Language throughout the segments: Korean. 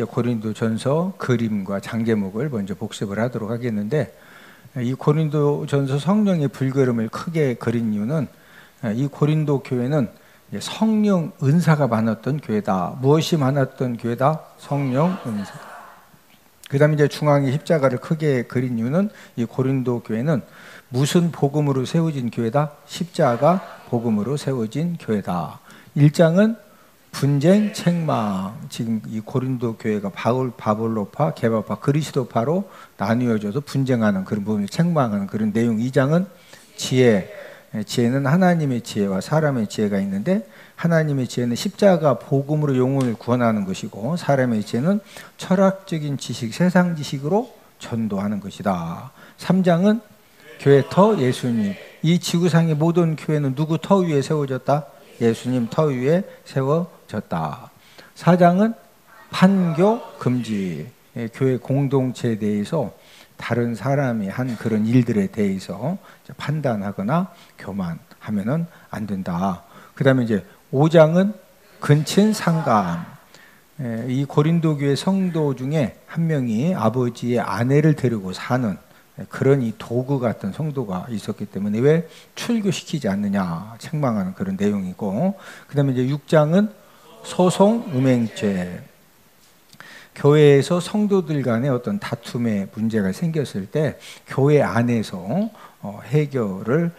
고린도전서 그림과 장제목을 먼저 복습을 하도록 하겠는데, 이 고린도전서 성령의 불결음을 크게 그린 이유는 이 고린도 교회는 성령 은사가 많았던 교회다. 무엇이 많았던 교회다? 성령 은사. 그 다음에 이제 중앙에 십자가를 크게 그린 이유는 이 고린도 교회는 무슨 복음으로 세워진 교회다? 십자가 복음으로 세워진 교회다. 1장은 분쟁, 책망. 지금 이 고린도 교회가 바볼로파, 게바파, 그리스도파로 나뉘어져서 분쟁하는 그런 부분을 책망하는 그런 내용. 2장은 지혜. 지혜는 하나님의 지혜와 사람의 지혜가 있는데, 하나님의 지혜는 십자가 복음으로 영혼을 구원하는 것이고, 사람의 지혜는 철학적인 지식, 세상 지식으로 전도하는 것이다. 3장은 교회 터 예수님. 이 지구상의 모든 교회는 누구 터 위에 세워졌다? 예수님 터 위에 세워졌다. 4장은 판교 금지. 교회 공동체에 대해서 다른 사람이 한 그런 일들에 대해서 판단하거나 교만하면은 안 된다. 그 다음에 이제 5장은 근친 상감. 이 고린도 교회 성도 중에 한 명이 아버지의 아내를 데리고 사는 그런 이 도구 같은 성도가 있었기 때문에 왜 출교시키지 않느냐 책망하는 그런 내용이고, 그 다음에 이제 6장은 소송 음행죄. 교회에서 성도들 간에 어떤 다툼의 문제가 생겼을 때 교회 안에서 해결을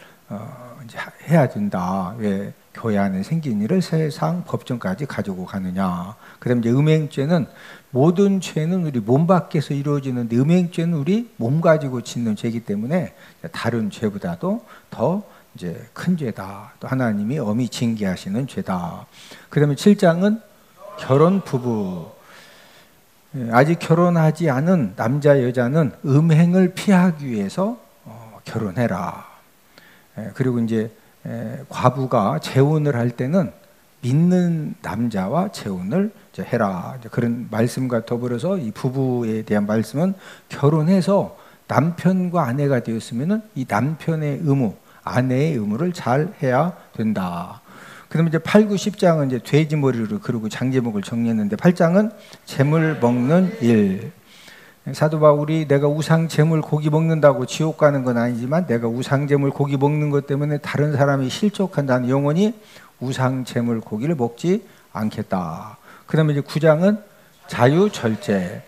이제 해야 된다. 왜 교회 안에 생긴 일을 세상 법정까지 가지고 가느냐. 그 다음에 이제 음행죄는 모든 죄는 우리 몸 밖에서 이루어지는데, 음행죄는 우리 몸 가지고 짓는 죄이기 때문에 다른 죄보다도 더 이제 큰 죄다. 또 하나님이 엄히 징계하시는 죄다. 그 다음에 7장은 결혼 부부. 아직 결혼하지 않은 남자 여자는 음행을 피하기 위해서 결혼해라. 그리고 이제 과부가 재혼을 할 때는 믿는 남자와 재혼을 해라. 그런 말씀과 더불어서 이 부부에 대한 말씀은 결혼해서 남편과 아내가 되었으면은 이 남편의 의무, 아내의 의무를 잘 해야 된다. 그다음에 이제 8, 9, 10장은 이제 돼지 머리를 그리고 장제목을 정리했는데, 8장은 재물 먹는 일. 사도 바울이 내가 우상 재물 고기 먹는다고 지옥 가는 건 아니지만, 내가 우상 재물 고기 먹는 것 때문에 다른 사람이 실족한다는, 영혼이 우상 재물 고기를 먹지 않겠다. 그다음에 이제 9장은 자유 절제.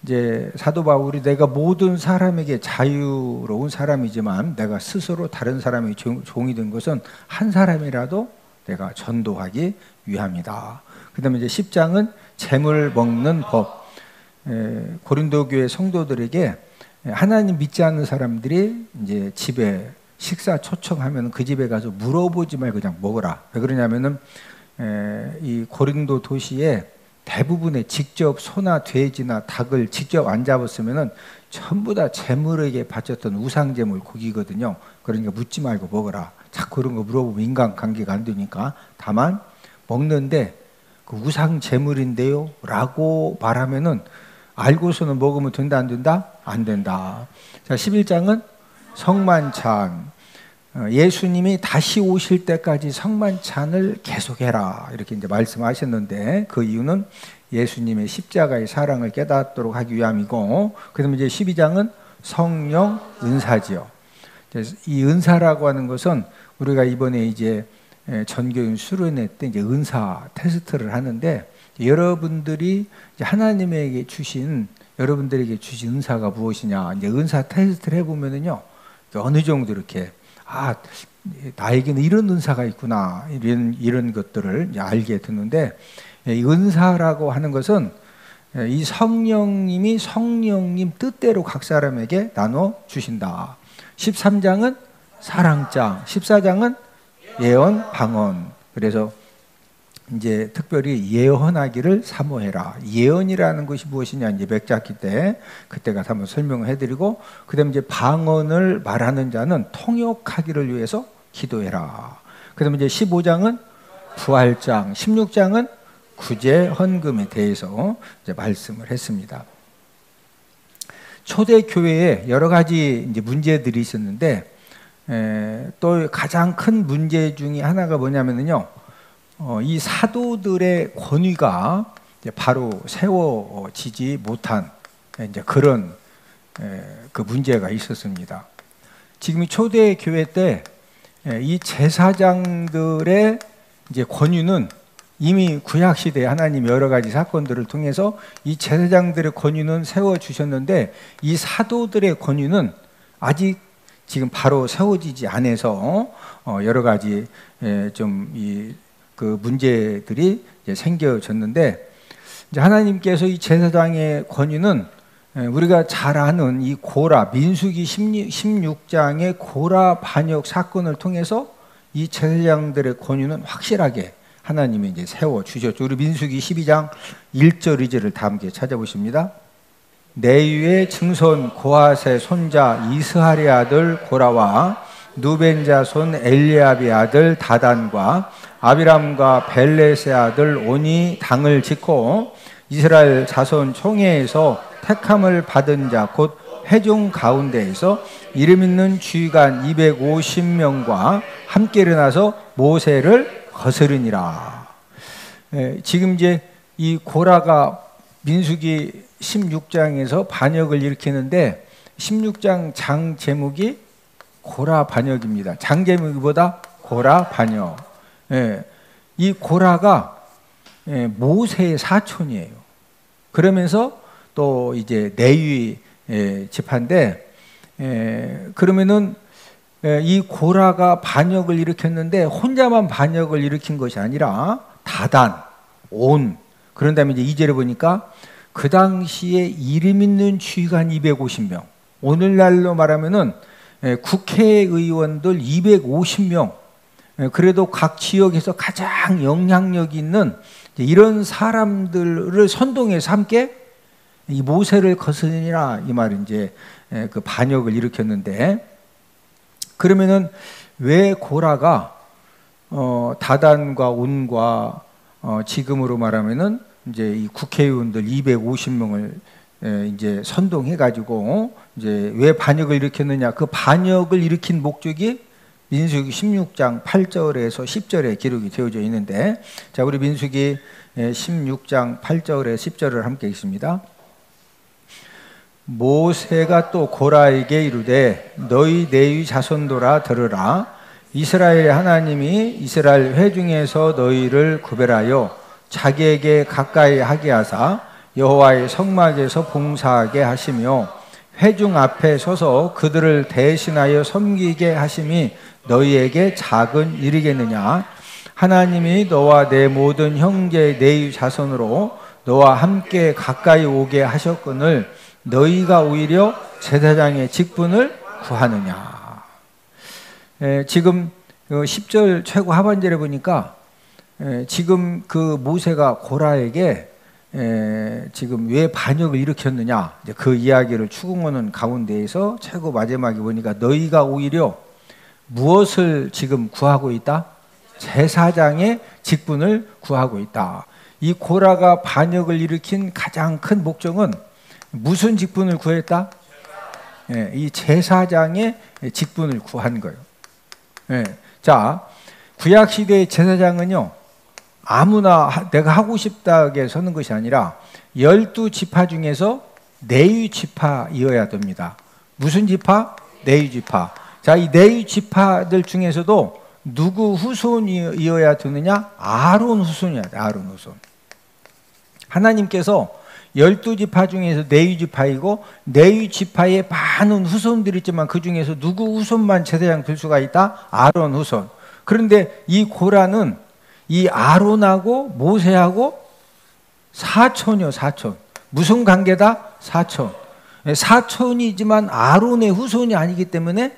이제 사도 바울이 내가 모든 사람에게 자유로운 사람이지만 내가 스스로 다른 사람의 종이 된 것은 한 사람이라도 내가 전도하기 위함이다. 그다음에 이제 10장은 재물 먹는 법. 고린도 교회 성도들에게 하나님 믿지 않는 사람들이 이제 집에 식사 초청하면 그 집에 가서 물어보지 말고 그냥 먹어라. 왜 그러냐면은 이 고린도 도시에 대부분의 직접 소나 돼지나 닭을 직접 안 잡았으면은 전부 다 재물에게 바쳤던 우상 재물 고기거든요. 그러니까 묻지 말고 먹어라. 자꾸 그런 거 물어보면 인간관계가 안 되니까. 다만 먹는데 그 우상 재물인데요 라고 말하면은 알고서는 먹으면 된다 안 된다? 안 된다. 자, 11장은 성만찬. 예수님이 다시 오실 때까지 성만찬을 계속해라. 이렇게 이제 말씀하셨는데, 그 이유는 예수님의 십자가의 사랑을 깨닫도록 하기 위함이고, 그다음에 이제 12장은 성령 은사지요. 이 은사라고 하는 것은 우리가 이번에 이제 전교인 수련회 때 이제 은사 테스트를 하는데, 여러분들이 이제 하나님에게 주신 여러분들에게 주신 은사가 무엇이냐, 이제 은사 테스트를 해보면은요, 어느 정도 이렇게 나에게는 이런 은사가 있구나, 이런 것들을 이제 알게 되는데, 이 은사라고 하는 것은 이 성령님이 성령님 뜻대로 각 사람에게 나눠 주신다. 13장은 사랑장, 14장은 예언 방언. 그래서 이제 특별히 예언하기를 사모해라. 예언이라는 것이 무엇이냐, 이제 맥잡기 때 그때가 한번 설명을 해드리고, 그다음에 이제 방언을 말하는 자는 통역하기를 위해서 기도해라. 그다음에 이제 15장은 부활장, 16장은 구제 헌금에 대해서 이제 말씀을 했습니다. 초대 교회에 여러 가지 이제 문제들이 있었는데, 또 가장 큰 문제 중에 하나가 뭐냐면요, 이 사도들의 권위가 바로 세워지지 못한 이제 그런 그 문제가 있었습니다. 지금 초대 교회 때 이 제사장들의 이제 권위는 이미 구약 시대에 하나님 여러 가지 사건들을 통해서 이 제사장들의 권위는 세워 주셨는데 이 사도들의 권위는 아직 지금 바로 세워지지 않아서 여러 가지 좀 그 문제들이 생겨졌는데, 이제 하나님께서 이 제사장의 권위는 우리가 잘 아는 이 고라, 민수기 16장의 고라 반역 사건을 통해서 이 제사장들의 권위는 확실하게 하나님이 이제 세워 주셨죠. 우리 민수기 12장 1절 2절을 다 함께 찾아보십니다. 내위의 증손 고핫의 손자 이스할의 아들 고라와 누벤 자손 엘리압의 아들 다단과 아비람과 벨렛의 아들 온이 당을 짓고 이스라엘 자손 총회에서 택함을 받은 자 곧 회중 가운데에서 이름 있는 주의관 250명과 함께 일어나서 모세를 거스르니라. 지금 이제 이 고라가 민수기 16장에서 반역을 일으키는데 16장 장 제목이 고라 반역입니다. 장 제목보다 고라 반역. 이 고라가 모세의 사촌이에요. 그러면서 또 이제 레위 지파인데, 그러면은 이 고라가 반역을 일으켰는데 혼자만 반역을 일으킨 것이 아니라 다단, 온, 그런 다음에 이제 2절에 보니까 그 당시에 이름 있는 주의관 250명, 오늘날로 말하면은 국회의원들 250명, 그래도 각 지역에서 가장 영향력 있는 이런 사람들을 선동해서 함께 이 모세를 거스르니라 이 말이 이제 그 반역을 일으켰는데, 그러면은 왜 고라가 다단과 온과 지금으로 말하면은 이제 이 국회의원들 250명을 이제 선동해 가지고 이제 왜 반역을 일으켰느냐? 그 반역을 일으킨 목적이 민수기 16장 8절에서 10절에 기록이 되어져 있는데, 자, 우리 민수기 16장 8절에 10절을 함께 읽습니다. 모세가 또 고라에게 이르되 너희 레위 자손들아 들으라. 이스라엘의 하나님이 이스라엘 회중에서 너희를 구별하여 자기에게 가까이 하게 하사 여호와의 성막에서 봉사하게 하시며 회중 앞에 서서 그들을 대신하여 섬기게 하심이 너희에게 작은 일이겠느냐? 하나님이 너와 내 모든 형제 레위 자손으로 너와 함께 가까이 오게 하셨거늘 너희가 오히려 제사장의 직분을 구하느냐? 지금 10절 최고 하반절에 보니까 지금 그 모세가 고라에게 지금 왜 반역을 일으켰느냐, 그 이야기를 추궁하는 가운데에서 최고 마지막에 보니까 너희가 오히려 무엇을 지금 구하고 있다? 제사장의 직분을 구하고 있다. 이 고라가 반역을 일으킨 가장 큰 목적은 무슨 직분을 구했다? 이 제사장의 직분을 구한 거예요. 자, 구약 시대의 제사장은요, 아무나 내가 하고 싶다고 서는 것이 아니라 12지파 중에서 레위 지파이어야 됩니다. 무슨 지파? 레위 지파. 자, 이 레위 지파들 중에서도 누구 후손이어야 되느냐? 아론 후손이야 돼. 아론 후손. 하나님께서 12지파 중에서 레위 지파이고 레위 지파에 많은 후손들이 있지만 그 중에서 누구 후손만 제사장 될 수가 있다? 아론 후손. 그런데 이 고라는 이 아론하고 모세하고 사촌이요, 사촌. 무슨 관계다? 사촌. 사촌이지만 아론의 후손이 아니기 때문에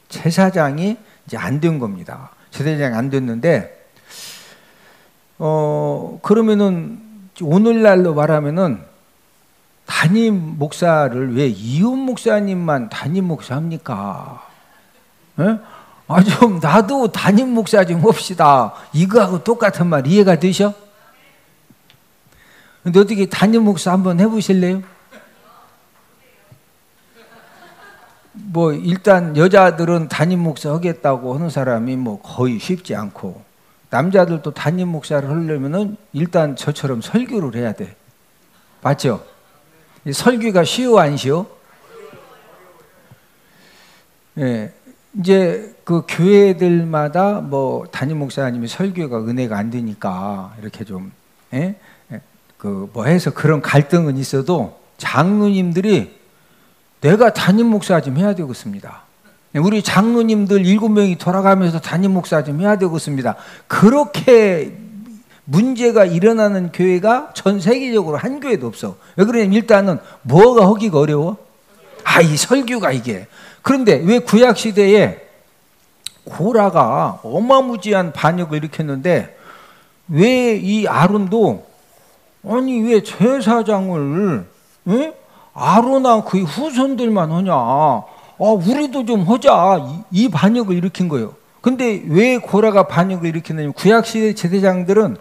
제사장이 이제 안 된 겁니다. 제사장이 안 됐는데, 그러면은 오늘날로 말하면은 담임 목사를 왜 이혼 목사님만 담임 목사 합니까? 좀 나도 담임 목사 좀 합시다. 이거하고 똑같은 말 이해가 되셔? 근데 어떻게 담임 목사 한번 해보실래요? 뭐 일단 여자들은 담임 목사 하겠다고 하는 사람이 뭐 거의 쉽지 않고, 남자들도 담임 목사를 하려면은 일단 저처럼 설교를 해야 돼. 맞죠? 설교가 쉬워 안 쉬워? 예. 이제 그 교회들마다 뭐 담임 목사님이 설교가 은혜가 안 되니까 이렇게 좀 예? 그 뭐 해서 그런 갈등은 있어도 장로님들이 내가 담임 목사 좀 해야 되겠습니다. 우리 장로님들 7명이 돌아가면서 담임 목사 좀 해야 되겠습니다. 그렇게 문제가 일어나는 교회가 전 세계적으로 한 교회도 없어. 왜 그러냐면 일단은 뭐가 하기가 어려워? 이 설교가 이게. 그런데 왜 구약시대에 고라가 어마무지한 반역을 일으켰는데 왜 이 아론도 아니 왜 제사장을 아론아 그의 후손들만 하냐? 우리도 좀 하자. 이 반역을 일으킨 거예요. 근데 왜 고라가 반역을 일으켰느냐? 구약시대 제사장들은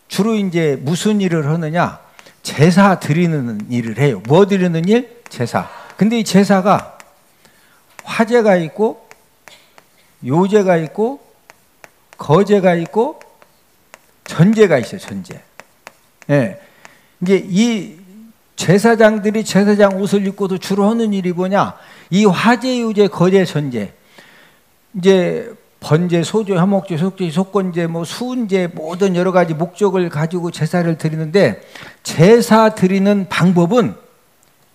주로 이제 무슨 일을 하느냐? 제사 드리는 일을 해요. 뭐 드리는 일? 제사. 근데 이 제사가 화제가 있고 요제가 있고 거제가 있고 전제가 있어요. 전제. 예. 이게 이 제사장들이 제사장 옷을 입고도 주로 하는 일이 뭐냐? 이 화제, 요제, 거제, 전제. 이제 번제, 소제, 화목제, 속제, 속건제, 뭐 수은제 모든 여러 가지 목적을 가지고 제사를 드리는데 제사 드리는 방법은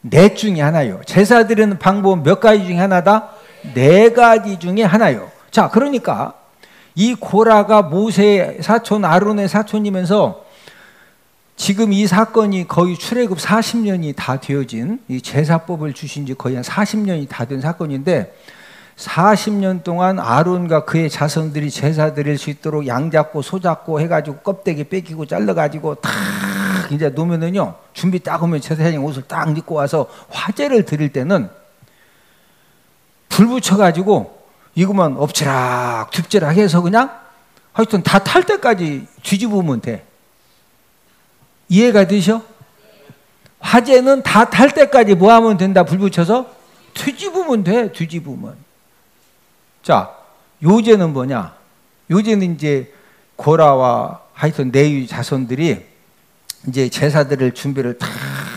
넷 중에 하나예요. 제사 드리는 방법은 몇 가지 중에 하나다? 4가지 중에 하나예요. 자, 그러니까 이 고라가 모세의 사촌 아론의 사촌이면서 지금 이 사건이 거의 출애굽 40년이 다 되어진 이 제사법을 주신 지 거의 한 40년이 다 된 사건인데 40년 동안 아론과 그의 자손들이 제사 드릴 수 있도록 양 잡고 소 잡고 해가지고 껍데기 뺏기고 잘라가지고 탁 이제 놓으면은요 준비 딱 하면 제사장 옷을 딱 입고 와서 화제를 드릴 때는 불 붙여가지고 이거만 엎치락 뒤엎치락 해서 그냥 하여튼 다 탈 때까지 뒤집으면 돼. 이해가 되셔? 화제는 다 탈 때까지 뭐 하면 된다? 불 붙여서 뒤집으면 돼. 뒤집으면. 자, 요제는 뭐냐? 요제는 이제 고라와 하여튼 레위 자손들이 이제 제사들을 준비를 다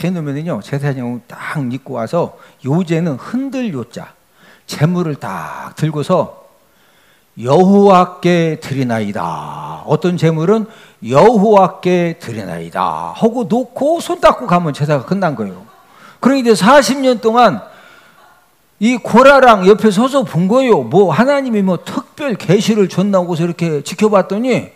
해놓으면요 제사장을 딱 입고 와서 요제는 흔들 요자 재물을 딱 들고서 여호와께 드리나이다. 어떤 재물은 여호와께 드리나이다 하고 놓고 손 닦고 가면 제사가 끝난 거예요. 그러니까 40년 동안 이 고라랑 옆에 서서 본 거예요. 뭐 하나님이 뭐 특별 계시를 줬나 하고서 이렇게 지켜봤더니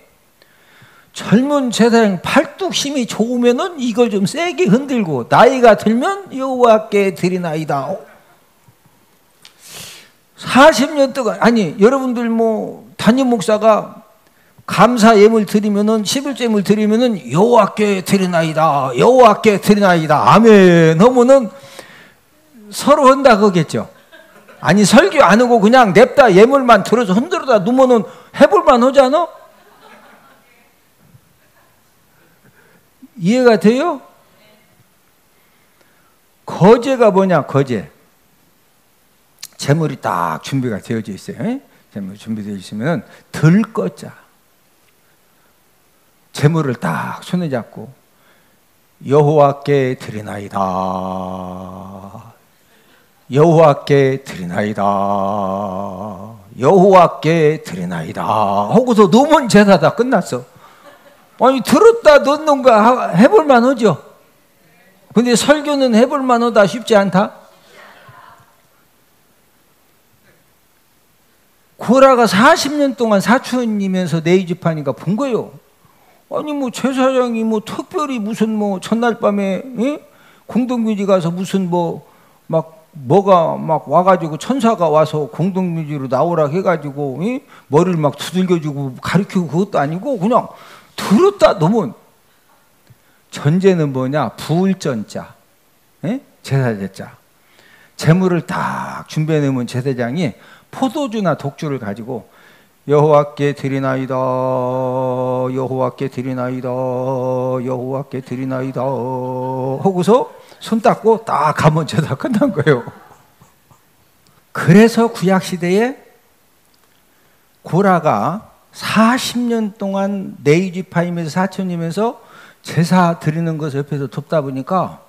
젊은 제사장 팔뚝 힘이 좋으면은 이걸 좀 세게 흔들고 나이가 들면 여호와께 드리나이다. 40년 동안 아니 여러분들 뭐 담임 목사가 감사 예물 드리면은 11제물 드리면은 여호와께 드리나이다. 여호와께 드리나이다. 아멘 하면은 서로 한다 그거겠죠. 아니 설교 안 하고 그냥 냅다 예물만 들어서 흔들어다 놓으면은 해볼만 하잖아. 이해가 돼요? 거제가 뭐냐? 거제. 재물이 딱 준비가 되어져 있어요. 재물 준비되어 있으면 들꺼자. 재물을 딱 손에 잡고 여호와께 드리나이다. 여호와께 드리나이다. 여호와께 드리나이다. 하고서 놓으면 제사 다 끝났어. 아니 들었다 놓는 거 해볼만 하죠. 근데 설교는 해볼만 하다 쉽지 않다. 고라가 40년 동안 사촌이면서 네이 집하니까 본 거예요. 아니 뭐 제사장이 뭐 특별히 무슨 뭐 첫날 밤에 공동묘지 가서 무슨 뭐가 막 와가지고 천사가 와서 공동묘지로 나오라 해가지고 머리를 막 두들겨주고 가르치고 그것도 아니고 그냥 들었다 놓으면 전제는 뭐냐? 부울전자 제사제자 재물을 딱 준비해 놓으면 제사장이 포도주나 독주를 가지고 여호와께 드리나이다. 여호와께 드리나이다. 여호와께 드리나이다 하고서 손 닦고 딱 가면 제사 끝난 거예요. 그래서 구약시대에 고라가 40년 동안 내지파이면서 사천이면서 제사 드리는 것을 옆에서 돕다 보니까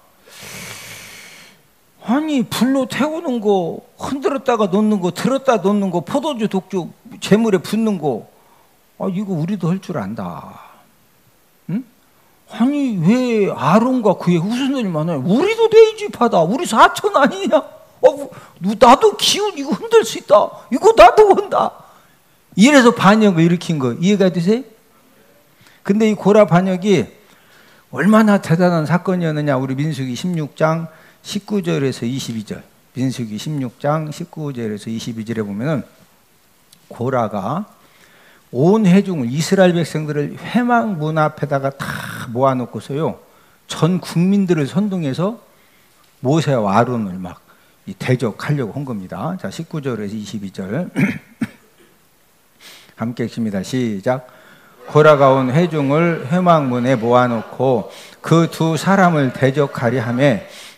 아니 불로 태우는 거, 흔들었다가 놓는 거, 들었다 놓는 거, 포도주 독주 재물에 붓는 거, 이거 우리도 할 줄 안다. 응? 아니 왜 아론과 그의 후손들이 많아요? 우리도 내지파다. 우리 사천 아니냐? 나도 기운 이거 흔들 수 있다. 이거 나도 한다. 이래서 반역을 일으킨 거 이해가 되세요? 근데 이 고라 반역이 얼마나 대단한 사건이었느냐. 우리 민수기 16장 19절에서 22절, 민수기 16장 19절에서 22절에 보면은 고라가 온 회중을, 이스라엘 백성들을 회막 문 앞에다가 다 모아놓고서요, 전 국민들을 선동해서 모세와 아론을 막 대적하려고 한 겁니다. 자, 19절에서 22절 함께 읽습니다. 시작. 고라가 온 회중을 회막문에 모아놓고 그 두 사람을 대적하려 하며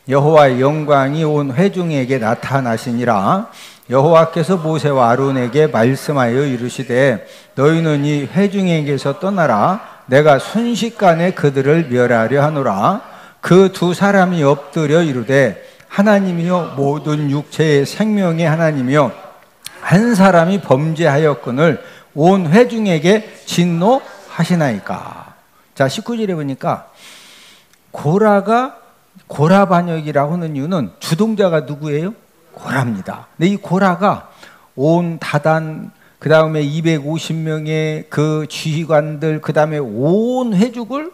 여호와의 영광이 온 회중에게 나타나시니라. 여호와께서 모세와 아론에게 말씀하여 이르시되 너희는 이 회중에게서 떠나라. 내가 순식간에 그들을 멸하려 하노라. 그 두 사람이 엎드려 이르되 하나님이여 모든 육체의 생명의 하나님이여 한 사람이 범죄하였거늘 온 회중에게 진노하시나이까. 자, 19절에 보니까 고라 반역이라고 하는 이유는 주동자가 누구예요? 고라입니다. 근데 이 고라가 온 다단, 그 다음에 250명의 그 지휘관들, 그 다음에 온 회중을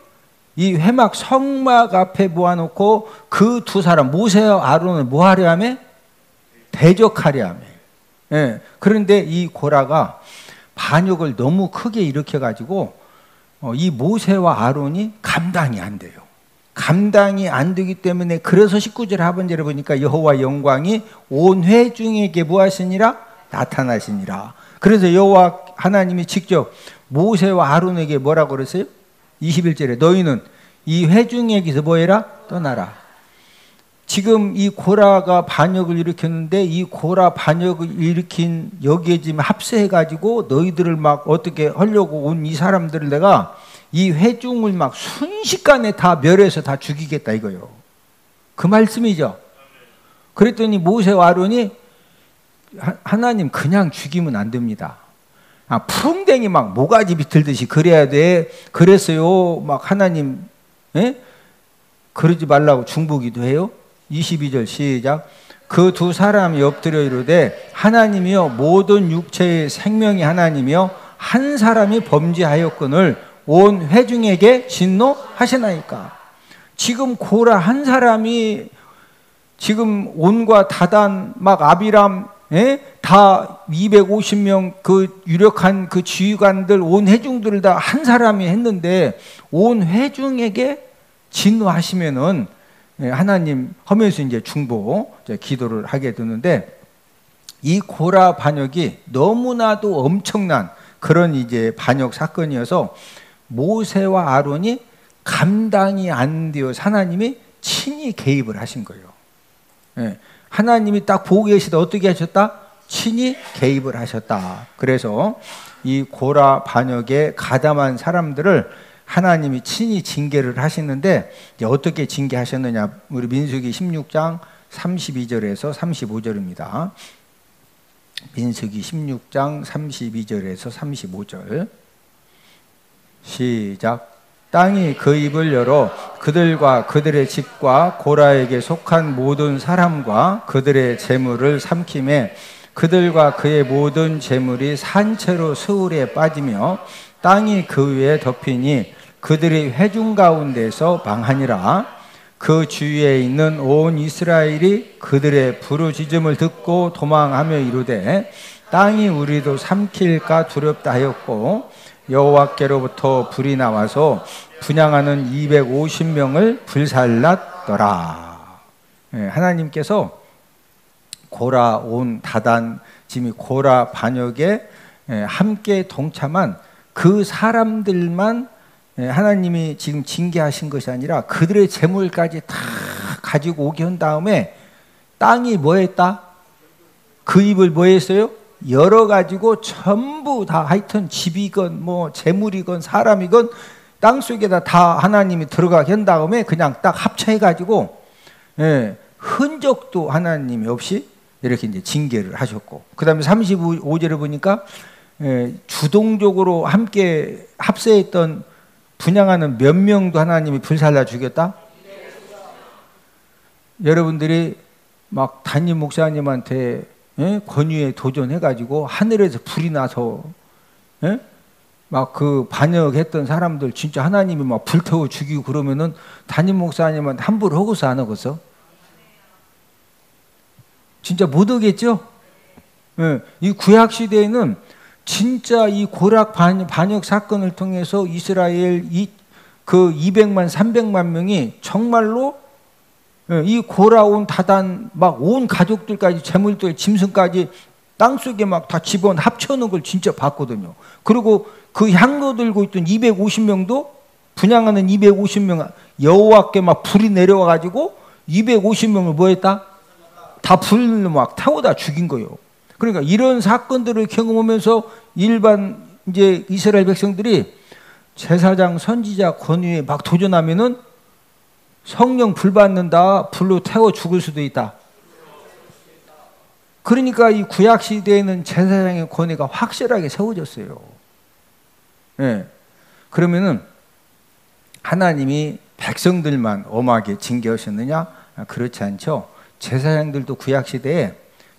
이 회막 성막 앞에 모아놓고 그 두 사람 모세와 아론을 뭐 하려 하며? 대적하려 하며. 예. 그런데 이 고라가 반역을 너무 크게 일으켜가지고 이 모세와 아론이 감당이 안 돼요. 감당이 안 되기 때문에 그래서 19절 하반절에 보니까 여호와 영광이 온 회중에게 무하시니라? 나타나시니라. 그래서 여호와 하나님이 직접 모세와 아론에게 뭐라고 그랬어요? 21절에 너희는 이 회중에게서 뭐해라? 떠나라. 지금 이 고라가 반역을 일으켰는데 이 고라 반역을 일으킨 여기에 지금 합세해가지고 너희들을 막 어떻게 하려고 온 이 사람들을 내가 이 회중을 막 순식간에 다 멸해서 다 죽이겠다 이거요. 그 말씀이죠. 그랬더니 모세와 아론이 하나님 그냥 죽이면 안 됩니다. 푸릉댕이 막 모가지 비틀듯이 그래야 돼. 그랬어요. 막 하나님 그러지 말라고 중보기도 해요. 22절 시작. 그 두 사람이 엎드려 이르되 하나님이여 모든 육체의 생명이 하나님이여 한 사람이 범죄하였거늘 온 회중에게 진노하시나이까. 지금 고라 한 사람이 지금 온과 다단 막 아비람 다 250명 그 유력한 그 지휘관들 온 회중들을 다 한 사람이 했는데 온 회중에게 진노하시면은 하나님 하면서 이제 중보 기도를 하게 되는데 이 고라 반역이 너무나도 엄청난 그런 이제 반역 사건이어서 모세와 아론이 감당이 안 되어 하나님이 친히 개입을 하신 거예요. 하나님이 딱 보고 계시다 어떻게 하셨다? 친히 개입을 하셨다. 그래서 이 고라 반역에 가담한 사람들을 하나님이 친히 징계를 하시는데 이제 어떻게 징계하셨느냐? 우리 민수기 16장 32절에서 35절입니다. 민수기 16장 32절에서 35절 시작. 땅이 그 입을 열어 그들과 그들의 집과 고라에게 속한 모든 사람과 그들의 재물을 삼키매 그들과 그의 모든 재물이 산채로 스울에 빠지며 땅이 그 위에 덮이니 그들이 회중 가운데서 망하니라. 그 주위에 있는 온 이스라엘이 그들의 부르짖음을 듣고 도망하며 이르되 땅이 우리도 삼킬까 두렵다 하였고 여호와께로부터 불이 나와서 분향하는 250명을 불살랐더라. 하나님께서 고라 온 다단 지금 고라 반역에 함께 동참한 그 사람들만 하나님이 지금 징계하신 것이 아니라 그들의 재물까지 다 가지고 오게 한 다음에 땅이 뭐 했다? 그 입을 뭐 했어요? 열어 가지고 전부 다 하여튼 집이건 뭐 재물이건 사람이건 땅 속에다 다 하나님이 들어가게 한 다음에 그냥 딱 합체해 가지고 흔적도 하나님이 없이 이렇게 이제 징계를 하셨고, 그다음에 35절에 보니까 주동적으로 함께 합세했던 분향하는 몇 명도 하나님이 불살라 죽였다. 여러분들이 막 담임 목사님한테 권유에 도전해가지고 하늘에서 불이 나서 막 그 반역했던 사람들 진짜 하나님이 막 불태워 죽이고 그러면은 담임 목사님한테 함부로 허구서 안 하겠어? 진짜 못 오겠죠? 이 구약 시대에는 진짜 이 고락 반역 사건을 통해서 이스라엘 그 200만 300만 명이 정말로 이 고라온 다단 막 온 가족들까지 재물들 짐승까지 땅속에 막 다 집어넣어 합쳐놓은 걸 진짜 봤거든요. 그리고 그 향로 들고 있던 250명도 분향하는 250명 여호와께 막 불이 내려와 가지고 250명을 뭐 했다? 다 불로 막 태워다 죽인 거예요. 그러니까 이런 사건들을 경험하면서 일반 이제 이스라엘 백성들이 제사장 선지자 권위에 막 도전하면은 성령 불 받는다, 불로 태워 죽을 수도 있다. 그러니까 이 구약 시대에는 제사장의 권위가 확실하게 세워졌어요. 그러면은 하나님이 백성들만 엄하게 징계하셨느냐? 그렇지 않죠. 제사장들도 구약 시대에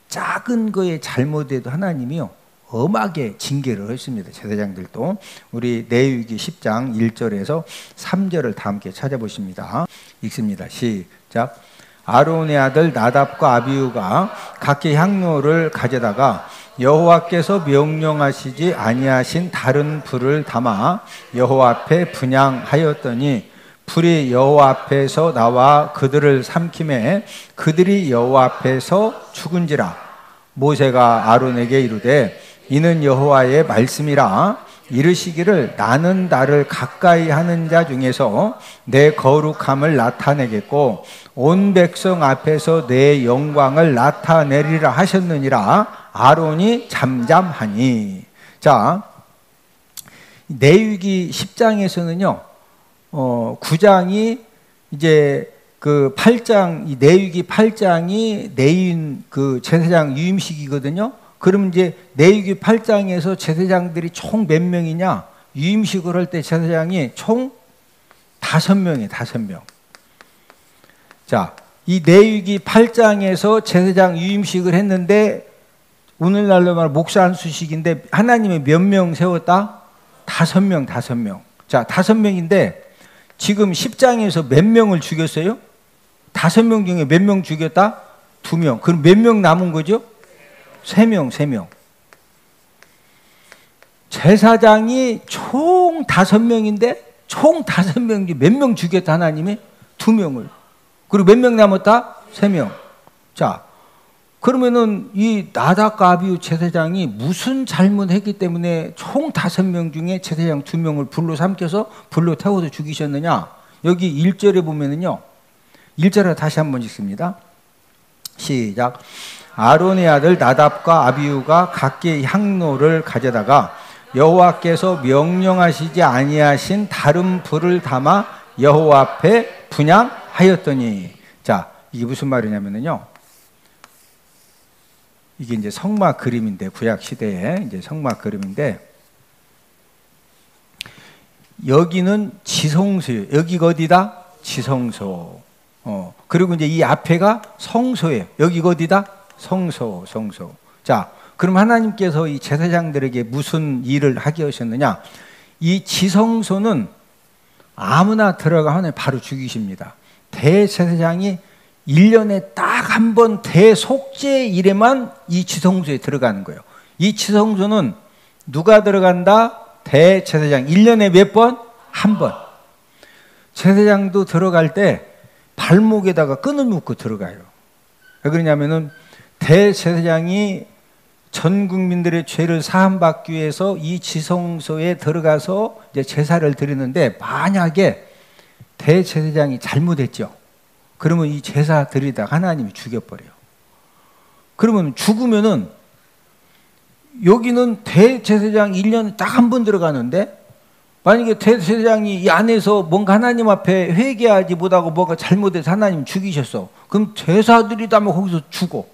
작은 거에 잘못해도 하나님이요 엄하게 징계를 했습니다. 제사장들도. 우리 레위기 10장 1절에서 3절을 다 함께 찾아보십니다. 읽습니다. 시작. 아론의 아들 나답과 아비후가 각기 향로를 가져다가 여호와께서 명령하시지 아니하신 다른 불을 담아 여호와 앞에 분향하였더니 불이 여호와 앞에서 나와 그들을 삼키매 그들이 여호와 앞에서 죽은지라. 모세가 아론에게 이르되 이는 여호와의 말씀이라. 이르시기를 나는 나를 가까이 하는 자 중에서 내 거룩함을 나타내겠고 온 백성 앞에서 내 영광을 나타내리라 하셨느니라. 아론이 잠잠하니. 자, 레위기 10장에서는요 9장이 이제 그 8장, 이 레위기 8장이 레위인 그 제사장 유임식이거든요. 그럼 이제 레위기 8장에서 제사장들이 총 몇 명이냐? 유임식을 할 때 제사장이 총 5명이에요. 5명. 자, 이 레위기 8장에서 제사장 유임식을 했는데 오늘날로 말 목사 안수식인데 하나님이 몇 명 세웠다? 5명, 5명. 자, 5명인데 지금 10장에서 몇 명을 죽였어요? 5명 중에 몇 명 죽였다? 2명. 그럼 몇 명 남은 거죠? 3명, 3명. 제사장이 총 5명인데 총 5명 중에 몇 명 죽였다 하나님이? 2명을. 그리고 몇 명 남았다? 3명. 자, 그러면은 이 나답과 아비후 제사장이 무슨 잘못했기 때문에 총 5명 중에 제사장 2명을 불로 삼켜서 불로 태워서 죽이셨느냐? 여기 1절에 보면은요. 1절에 다시 한번 읽습니다. 시작. 아론의 아들 나답과 아비후가 각기 향로를 가져다가 여호와께서 명령하시지 아니하신 다른 불을 담아 여호와 앞에 분향하였더니. 자, 이게 무슨 말이냐면요. 이게 이제 성막 그림인데 구약 시대에 이제 성막 그림인데 여기는 지성소예요. 여기가 어디다? 지성소. 그리고 이제 이 앞에가 성소예요. 여기가 어디다? 성소. 자, 그럼 하나님께서 이 제사장들에게 무슨 일을 하게 하셨느냐? 이 지성소는 아무나 들어가면 바로 죽이십니다. 대제사장이 1년에 딱 한 번 대속죄일에만 이 지성소에 들어가는 거예요. 이 지성소는 누가 들어간다? 대제사장. 1년에 몇 번? 한 번. 제사장도 들어갈 때 발목에다가 끈을 묶고 들어가요. 왜 그러냐면은 대제사장이 전 국민들의 죄를 사함받기 위해서 이 지성소에 들어가서 이제 제사를 드리는데 만약에 대제사장이 잘못했죠. 그러면 이 제사 드리다가 하나님이 죽여버려요. 그러면 죽으면은 이 제사장이 1년에 딱 한 번 대속죄일에만 이 지성소에 들어가는 거예요. 이 지성소는 누가 들어간다? 대제사장. 1년에 몇 번? 한 번. 제사장도 들어갈 때 발목에다가 끈을 묶고 들어가요. 왜 그러냐면은 대제사장이 전국민들의 죄를 사함받기 위해서 이 지성소에 들어가서 이제 제사를 드리는데 만약에 대제사장이 잘못했죠. 그러면 죽으면은 여기는 대제사장 1년에 딱 한 번 들어가는데, 만약에 대제사장이 이 안에서 뭔가 하나님 앞에 회개하지 못하고 뭔가 잘못해서 하나님 죽이셨어. 그럼 제사들이 다 거기서 죽어.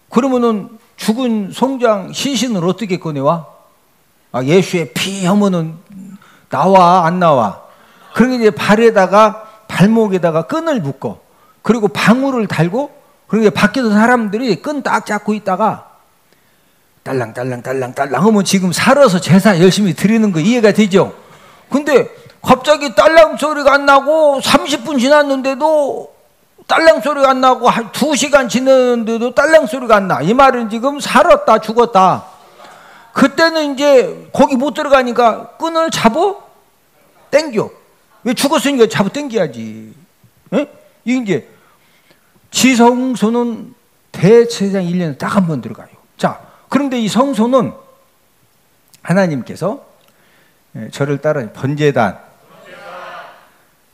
그러면은 죽은 송장 시신을 어떻게 꺼내와? 예수의 피 하면은 나와 안 나와? 그러니까 이제 발목에다가 끈을 묶어. 그리고 방울을 달고, 그러니까 밖에서 사람들이 끈 딱 잡고 있다가 딸랑딸랑 하면 지금 살아서 제사 열심히 드리는 거 이해가 되죠? 근데 갑자기 딸랑 소리가 안 나고 30분 지났는데도 딸랑 소리가 안 나고 2시간 지났는데도 딸랑 소리가 안 나. 이 말은 지금 살았다 죽었다. 그때는 이제 거기 못 들어가니까 끈을 잡어 당겨. 왜 죽었으니까 잡아 당겨야지. 이게 이제 지성소는 대제사장 1년에 딱 한 번 들어가요. 자, 그런데 이 성소는 하나님께서 저를 따라 번제단.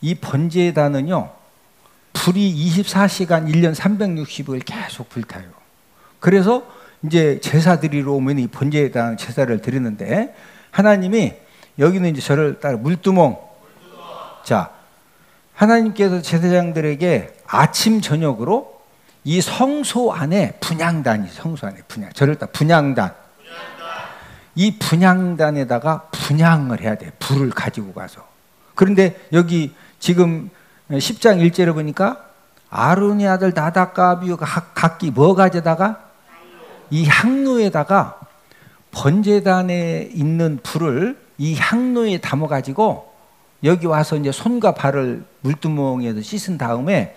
이 번제단은요, 불이 24시간 1년 365일 계속 불타요. 그래서 이제 제사 드리러 오면 이 번제단 제사를 드리는데, 하나님이 여기는 이제 저를 따라 물두멍. 자, 하나님께서 제사장들에게 아침 저녁으로 이 성소 안에 분향단이, 성소 안에 저를 따라 분향단. 이 분향단에다가 분향을 해야 돼. 불을 가지고 가서. 그런데 여기 지금 10장 1절에 보니까 아론의 아들 나답과 아비후가 각기 뭐 가져다가? 이 향로에다가 번제단에 있는 불을 이 향로에 담아 가지고 여기 와서 이제 손과 발을 물두멍에서 씻은 다음에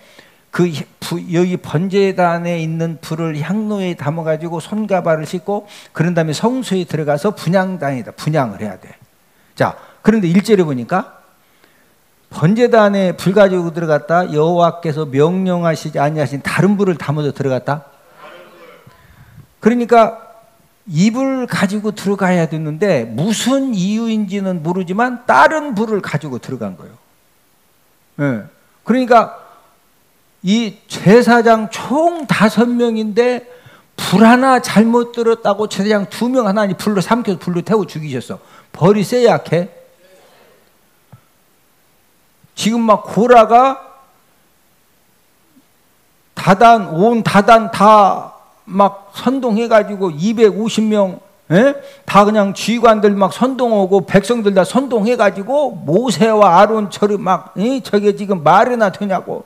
여기 번제단에 있는 불을 향로에 담아 가지고 손과 발을 씻고, 그런 다음에 성소에 들어가서 분향단에다 분향을 해야 돼. 자, 그런데 1절에 보니까 번제단에 불 가지고 들어갔다 여호와께서 명령하시지 아니하신 다른 불을 담아서 들어갔다. 그러니까 이 불 가지고 들어가야 되는데 무슨 이유인지는 모르지만 다른 불을 가지고 들어간 거예요. 그러니까 이 제사장 총 5명인데 불 하나 잘못 들었다고 제사장 2명 하나님 불로 삼켜서 불로 태워 죽이셨어. 벌이 세야 약해? 지금 막 고라가 온 다단 다 막 선동해가지고 250명, 다 그냥 지휘관들 막 선동하고 백성들 다 선동해가지고 모세와 아론 저를 막, 저게 지금 말이나 되냐고,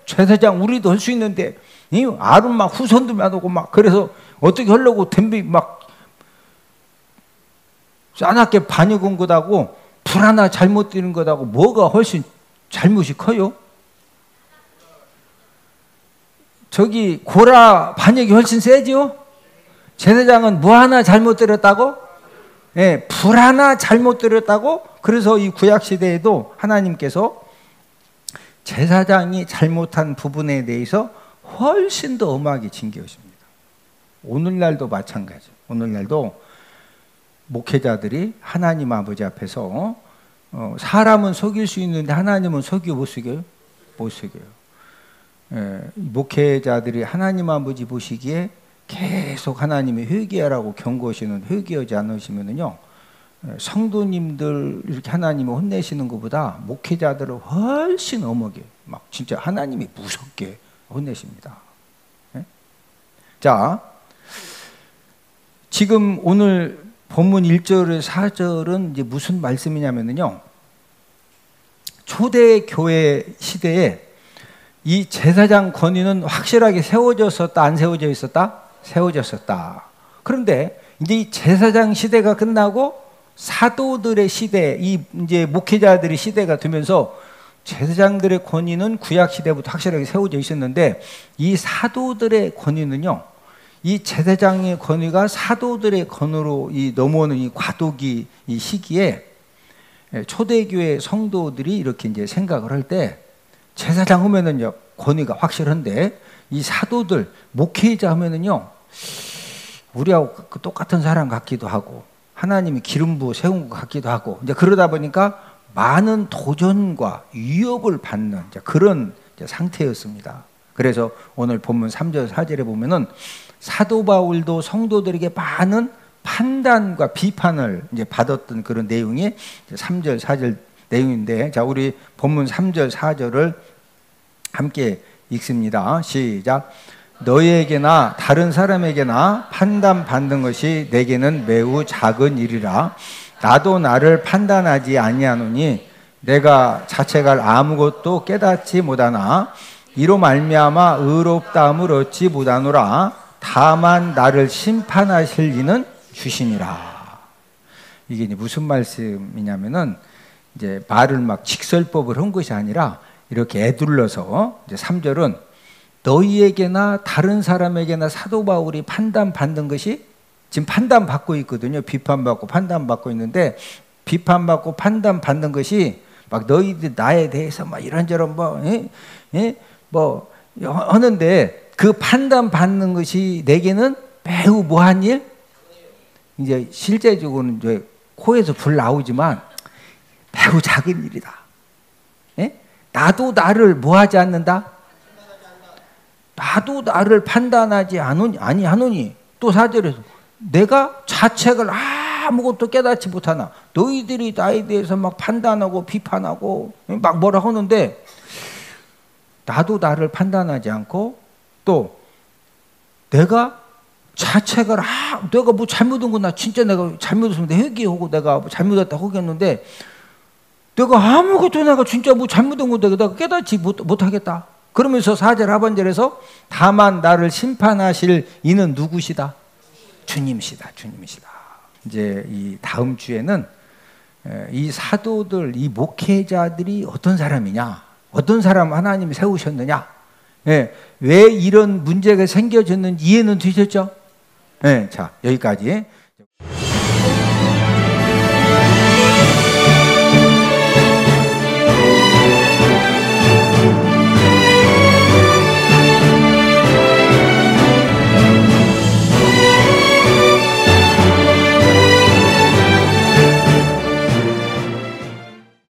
제사장 우리도 할 수 있는데, 아론 막 후손들만 오고 막, 그래서 어떻게 하려고 덤비 막 싸납게 반역 온 거다고, 불 하나 잘못 드는 거다고 뭐가 훨씬 잘못이 커요? 저기 고라 반역이 훨씬 세죠? 제사장은 뭐 하나 잘못 들었다고? 불 하나 잘못 들었다고? 그래서 이 구약시대에도 하나님께서 제사장이 잘못한 부분에 대해서 훨씬 더 엄하게 징계하십니다. 오늘날도 마찬가지. 오늘날도 목회자들이 하나님 아버지 앞에서 사람은 속일 수 있는데 하나님은 속여 못 속여요? 못 속여요. 목회자들이 하나님 아버지 보시기에 계속 하나님이 회개하라고 경고하시는, 회개하지 않으시면은요, 성도님들 이렇게 하나님이 혼내시는 것보다 목회자들을 훨씬 엄하게, 막 진짜 하나님이 무섭게 혼내십니다. 자, 지금 오늘 본문 1절에서 4절은 이제 무슨 말씀이냐면요, 초대교회 시대에 이 제사장 권위는 확실하게 세워졌었다, 안 세워져 있었다? 세워졌었다. 그런데 이제 이 제사장 시대가 끝나고 사도들의 시대, 이제 목회자들의 시대가 되면서 제사장들의 권위는 구약 시대부터 확실하게 세워져 있었는데, 이 사도들의 권위는요, 이 제사장의 권위가 사도들의 권위로 넘어오는 이 과도기 이 시기에 초대교회 성도들이 이렇게 이제 생각을 할 때, 제사장 하면은요 권위가 확실한데 이 사도들 목회자 하면은요 우리하고 똑같은 사람 같기도 하고 하나님이 기름 부어 세운 것 같기도 하고, 이제 그러다 보니까 많은 도전과 위협을 받는 그런 상태였습니다. 그래서 오늘 본문 3절 4절에 보면은 사도 바울도 성도들에게 많은 판단과 비판을 이제 받았던 그런 내용이 3절, 4절 내용인데, 자, 우리 본문 3절, 4절을 함께 읽습니다. 시작. 너희에게나 다른 사람에게나 판단받는 것이 내게는 매우 작은 일이라. 나도 나를 판단하지 아니하노니 내가 자체가 아무것도 깨닫지 못하나 이로 말미암아 의롭다함을 얻지 못하노라. 다만 나를 심판하실 이는 주시니라. 이게 이제 무슨 말씀이냐면은 이제 말을 막 직설법을 한 것이 아니라 이렇게 애둘러서 이제 3절은 너희에게나 다른 사람에게나 사도 바울이 판단받는 것이 지금 판단받고 있거든요. 비판받고 판단받고 있는데 비판받고 판단받는 것이 막 너희들 나에 대해서 막 이런저런 뭐 하는데 그 판단받는 것이 내게는 매우 뭐한 일? 이제 실제적으로는 이제 코에서 불 나오지만 매우 작은 일이다. 예? 나도 나를 뭐하지 않는다? 나도 나를 판단하지 아니하노니 또 4절에서 내가 자책을 아무것도 깨닫지 못하나 너희들이 나에 대해서 막 판단하고 비판하고 막 뭐라 하는데 나도 나를 판단하지 않고 또 내가 자책을 내가 뭐 잘못한 거나 진짜 내가 잘못했으면 회개하고 내가 뭐 잘못했다고 하겠는데 내가 아무것도 내가 진짜 뭐 잘못한 거 내가 깨닫지 못하겠다. 그러면서 4절 하반절에서 다만 나를 심판하실 이는 누구시다? 주님이시다. 주님이시다. 이제 이 다음 주에는 이 사도들, 이 목회자들이 어떤 사람이냐, 어떤 사람 하나님이 세우셨느냐, 왜 이런 문제가 생겨졌는지 이해는 되셨죠? 자, 여기까지.